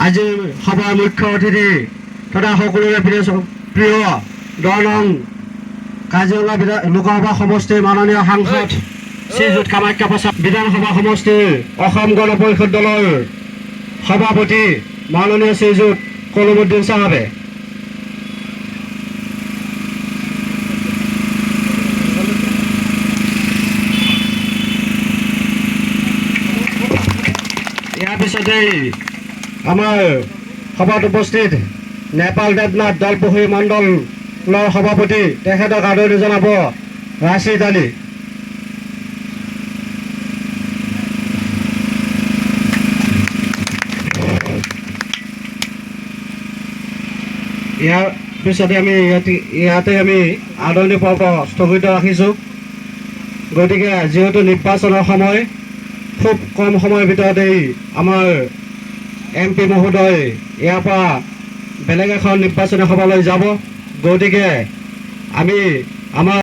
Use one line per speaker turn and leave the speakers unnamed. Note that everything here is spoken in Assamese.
আজিৰ সভাৰ মুখ্য অতিথি তথা সকলোৰে প্ৰিয় 10 নং কাজিৰঙা লোকসভা সমষ্টিৰ মাননীয় সাংসদ শ্ৰীযুত কামাখ্যা প্ৰসাদ, বিধানসভা সমষ্টিৰ অসম গণ পৰিষদ দলৰ সভাপতি মাননীয় শ্ৰীযুত কলমুদ্দিন চাহাবে, ইয়াৰ পিছতেই আমাৰ সভাত উপস্থিত নেপাল দেৱনাথ দলপুখুৰী মণ্ডলৰ সভাপতি, তেখেতক আদৰণি জনাব ৰাছিদ আলী। ইয়াৰ পিছতে আমি ইয়াতে আমি আদৰণি পৰ্ব স্থগিত ৰাখিছোঁ। গতিকে যিহেতু নিৰ্বাচনৰ সময়, খুব কম সময়ৰ ভিতৰতেই আমাৰ MP মহোদয় ইয়াৰ পৰা বেলেগ এখন নিৰ্বাচনী সভালৈ যাব। গতিকে আমি আমাৰ